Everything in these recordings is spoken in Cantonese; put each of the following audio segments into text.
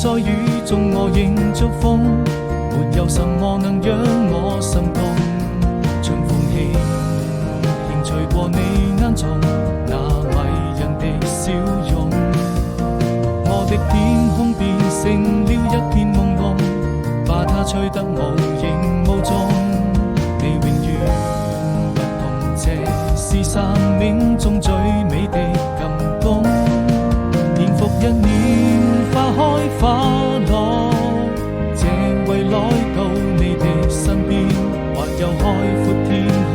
在雨中我仍祝福，沒有什麼能讓我心動。春風輕輕吹過你眼中那迷人的笑容，我的天空變成了一片朦朧，把它吹得無影無蹤。你永遠不同，這是生命中最美的感動。年復一年，花開花落，這為來到你的身邊，或有海闊天空，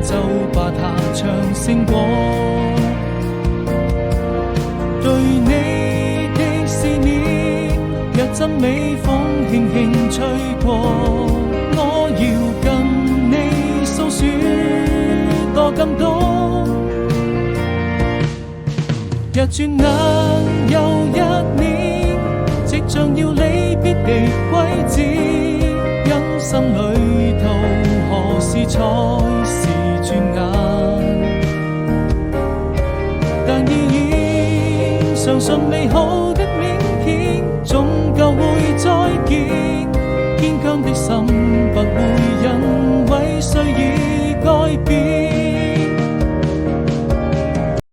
就把它唱勝過。對你的思念，若陣微風輕輕吹過，我要跟你訴說多感動。若轉眼又一年，即將要離別的季節，人生旅途何時才是轉眼？但依然相信美好